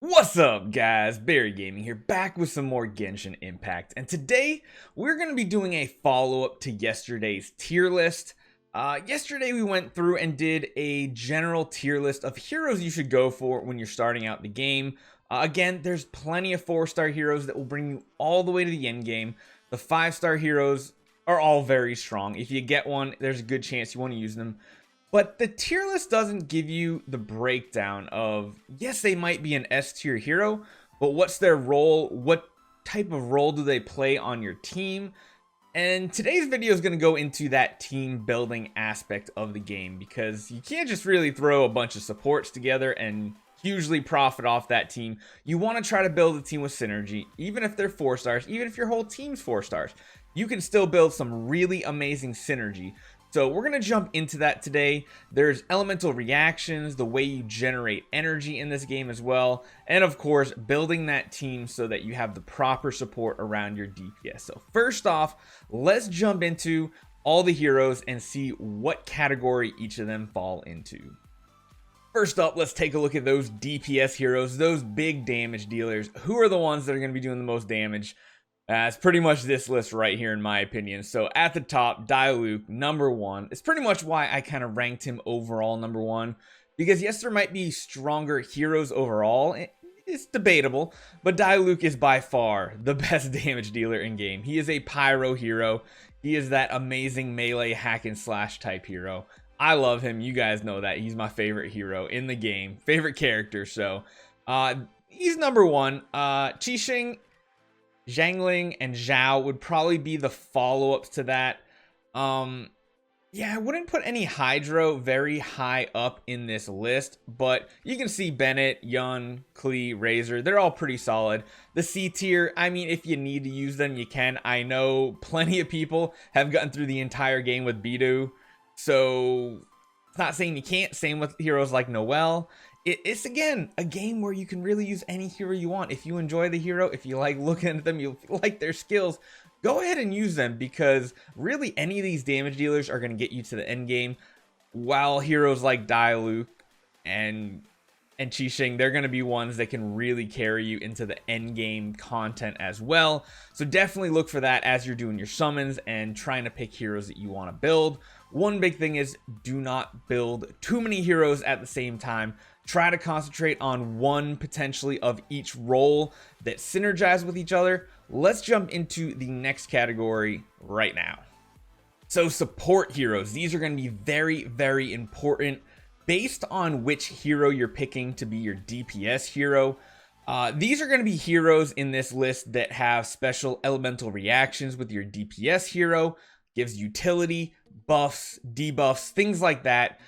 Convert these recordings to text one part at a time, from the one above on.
What's up, guys? Barry Gaming here, back with some more Genshin Impact, and today we're going to be doing a follow-up to yesterday's tier list. Yesterday we went through and did a general tier list of heroes you should go for when you're starting out the game. Again, there's plenty of 4-star heroes that will bring you all the way to the end game. The 5-star heroes are all very strong. If you get one, there's a good chance you want to use them. But the tier list doesn't give you the breakdown of, yes, they might be an S tier hero, but what's their role? What type of role do they play on your team? And today's video is going to go into that team building aspect of the game, because you can't just really throw a bunch of supports together and hugely profit off that team. You want to try to build a team with synergy, even if they're 4 stars, even if your whole team's 4 stars. You can still build some really amazing synergy. So we're going to jump into that today. There's elemental reactions, the way you generate energy in this game as well, and of course building that team so that you have the proper support around your DPS. So first off, let's jump into all the heroes and see what category each of them fall into. First up, let's take a look at those DPS heroes, those big damage dealers. Who are the ones that are going to be doing the most damage? It's pretty much this list right here, in my opinion. So at the top, Diluc, number 1. It's pretty much why I kind of ranked him overall number 1. Because yes, there might be stronger heroes overall. It's debatable. But Diluc is by far the best damage dealer in game. He is a pyro hero. He is that amazing melee hack and slash type hero. I love him. You guys know that. He's my favorite hero in the game. Favorite character. So he's number 1. Qixing, Zhangling, and Zhao would probably be the follow-ups to that. Yeah, I wouldn't put any Hydro very high up in this list, but you can see Bennett, Yun, Klee, Razor, they're all pretty solid. The C tier, I mean, if you need to use them, you can. I know plenty of people have gotten through the entire game with Bidu, so it's not saying you can't. Same with heroes like Noelle. It's again a game where you can really use any hero you want. If you enjoy the hero, if you like looking at them, you like their skills, go ahead and use them, because really any of these damage dealers are going to get you to the end game, while heroes like Diluc and Qixing, they're going to be ones that can really carry you into the end game content as well. So definitely look for that as you're doing your summons and trying to pick heroes that you want to build. One big thing is, do not build too many heroes at the same time. Try to concentrate on one potentially of each role that synergize with each other. Let's jump into the next category right now. So support heroes. These are going to be very, very important based on which hero you're picking to be your DPS hero. These are going to be heroes in this list that have special elemental reactions with your DPS hero, gives utility, buffs, debuffs, things like that.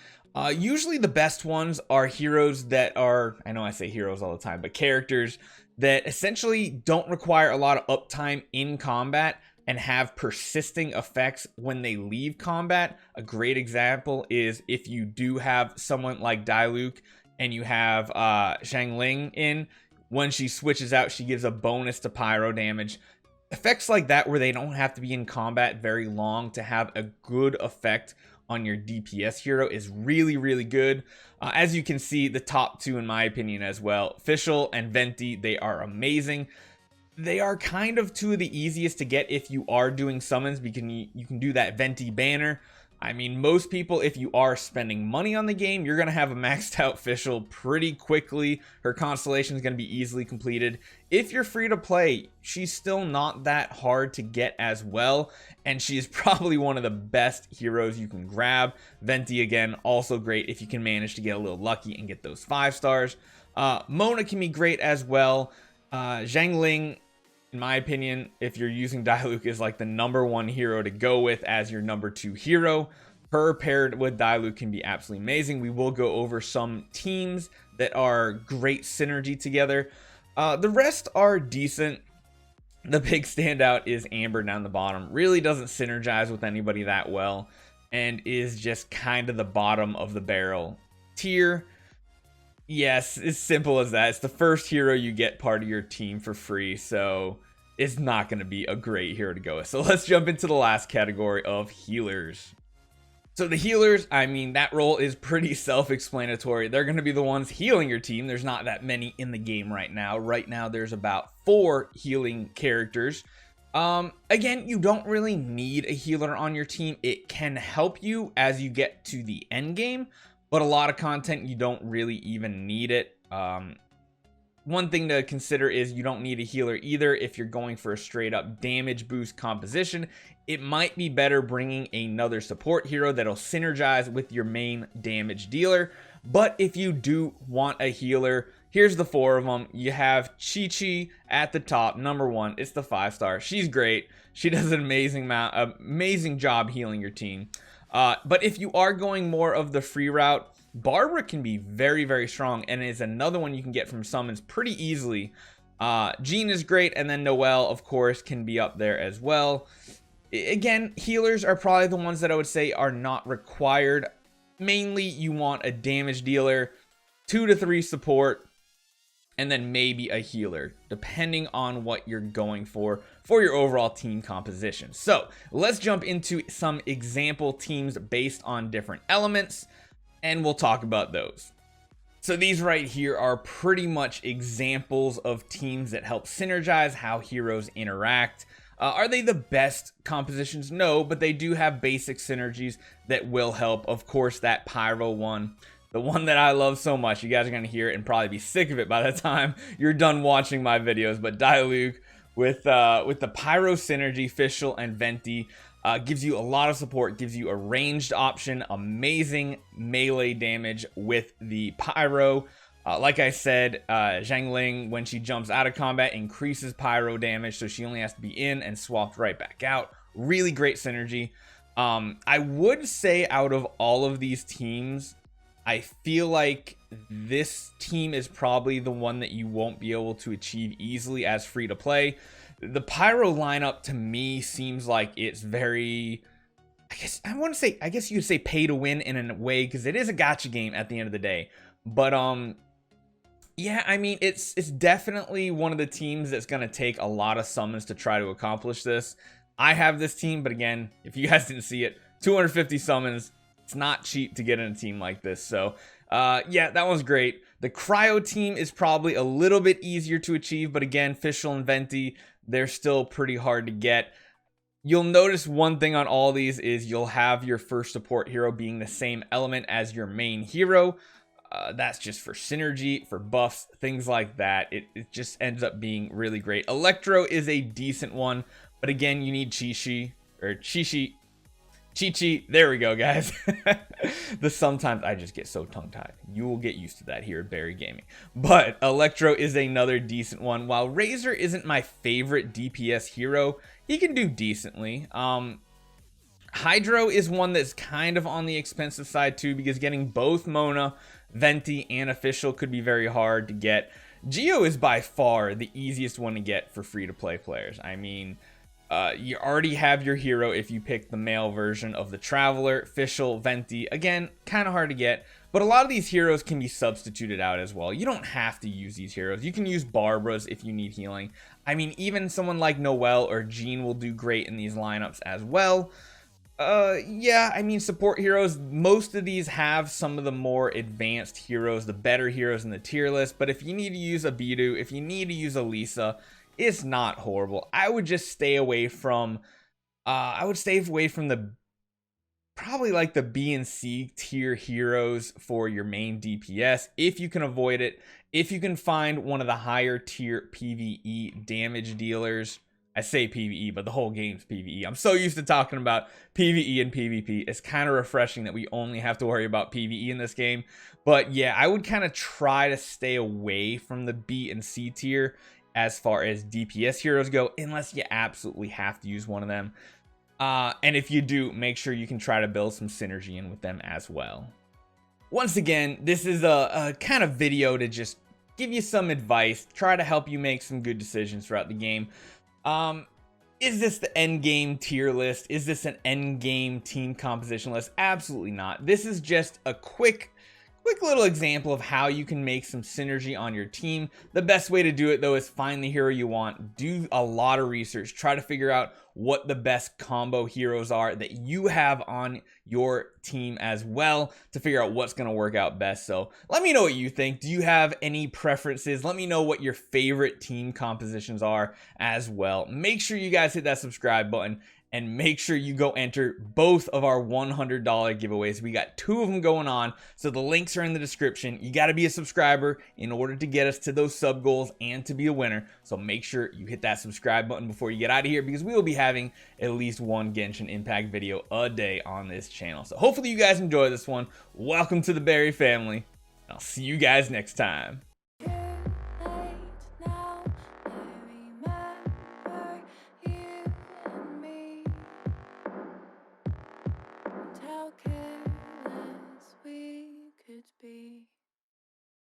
Usually the best ones are heroes that are, I know I say heroes all the time, but characters that essentially don't require a lot of uptime in combat and have persisting effects when they leave combat. A great example is if you do have someone like Diluc and you have Zhangling in, when she switches out, she gives a bonus to pyro damage. Effects like that where they don't have to be in combat very long to have a good effect on your DPS hero is really, really good. As you can see, the top 2 in my opinion as well, Fischl and Venti, they are amazing. They are kind of 2 of the easiest to get if you are doing summons, because you can do that Venti banner. I mean, most people, if you are spending money on the game, you're going to have a maxed out Fischl pretty quickly. Her constellation is going to be easily completed. If you're free to play, she's still not that hard to get as well, and she is probably one of the best heroes you can grab. Venti, again, also great if you can manage to get a little lucky and get those 5 stars. Mona can be great as well. Zhangling, in my opinion, if you're using Diluc, is like the number 1 hero to go with as your number 2 hero. Her paired with Diluc can be absolutely amazing. We will go over some teams that are great synergy together. The rest are decent. The big standout is Amber down the bottom. Really doesn't synergize with anybody that well and is just kind of the bottom of the barrel tier. Yes, it's simple as that. It's the first hero you get part of your team for free, so it's not going to be a great hero to go with. So let's jump into the last category of healers. So the healers, I mean, that role is pretty self-explanatory. They're going to be the ones healing your team. There's not that many in the game right now. Right now, there's about 4 healing characters. Again, you don't really need a healer on your team. It can help you as you get to the end game, but a lot of content, you don't really even need it. One thing to consider is you don't need a healer either if you're going for a straight up damage boost composition. It might be better bringing another support hero that'll synergize with your main damage dealer. But if you do want a healer, here's the 4 of them. You have Chi-Chi at the top, number 1. It's the 5-star. She's great. She does an amazing job healing your team. But if you are going more of the free route, Barbara can be very, very strong and is another one you can get from summons pretty easily. Jean is great, and then Noelle, of course, can be up there as well. Again, healers are probably the ones that I would say are not required. Mainly, you want a damage dealer, 2 to 3 support, and then maybe a healer, depending on what you're going for your overall team composition. So, let's jump into some example teams based on different elements, and we'll talk about those. So these right here are pretty much examples of teams that help synergize how heroes interact. Are they the best compositions? No, but they do have basic synergies that will help. Of course, that Pyro one, the one that I love so much. You guys are going to hear it and probably be sick of it by the time you're done watching my videos. But Diluc with the Pyro synergy, Fischl and Venti, gives you a lot of support, gives you a ranged option, amazing melee damage with the Pyro. Like I said, Zhang Ling, when she jumps out of combat, increases Pyro damage, so she only has to be in and swapped right back out. Really great synergy. I would say out of all of these teams, I feel like this team is probably the one that you won't be able to achieve easily as free to play. The Pyro lineup to me seems like it's very, I guess you would say pay to win in a way, because it is a gacha game at the end of the day. But yeah, I mean, it's definitely one of the teams that's going to take a lot of summons to try to accomplish this. I have this team, but again, if you guys didn't see it, 250 summons. It's not cheap to get in a team like this. So yeah, that one's great. The Cryo team is probably a little bit easier to achieve, but again, Fischl and Venti, they're still pretty hard to get. You'll notice one thing on all these is you'll have your first support hero being the same element as your main hero. That's just for synergy, for buffs, things like that. It just ends up being really great. Electro is a decent one, but again, you need Chi-Chi. There we go, guys. Sometimes I just get so tongue-tied. You will get used to that here at Barry Gaming. But Electro is another decent one. While Razor isn't my favorite DPS hero, he can do decently. Hydro is one that's kind of on the expensive side too, because getting both Mona, Venti, and Official could be very hard to get. Geo is by far the easiest one to get for free-to-play players. I mean, you already have your hero if you pick the male version of the Traveler. Fischl, Venti, again, kind of hard to get, but a lot of these heroes can be substituted out as well. You don't have to use these heroes. You can use Barbaras if you need healing. I mean, even someone like Noelle or Jean will do great in these lineups as well. Yeah, I mean, support heroes, most of these have some of the more advanced heroes, the better heroes in the tier list, but if you need to use a Bidu, if you need to use a Lisa, it's not horrible. I would just stay away from, the probably like the B and C tier heroes for your main DPS if you can avoid it. If you can find one of the higher tier PvE damage dealers. I say PvE, but the whole game's PvE. I'm so used to talking about PvE and PvP. It's kind of refreshing that we only have to worry about PvE in this game. But yeah, I would kind of try to stay away from the B and C tier as far as DPS heroes go, unless you absolutely have to use one of them. And if you do, make sure you can try to build some synergy in with them as well. Once again, this is a kind of video to just give you some advice, try to help you make some good decisions throughout the game. Is this the end game tier list? Is this an end game team composition list? Absolutely not. This is just a quick little example of how you can make some synergy on your team. The best way to do it though is find the hero you want, do a lot of research, try to figure out what the best combo heroes are that you have on your team as well to figure out what's going to work out best. So let me know what you think. Do you have any preferences? Let me know what your favorite team compositions are as well. Make sure you guys hit that subscribe button and make sure you go enter both of our $100 giveaways. We got 2 of them going on, so the links are in the description. You got to be a subscriber in order to get us to those sub goals and to be a winner. So make sure you hit that subscribe button before you get out of here, because we will be having at least one Genshin Impact video a day on this channel. So hopefully you guys enjoy this one. Welcome to the Berry family. I'll see you guys next time.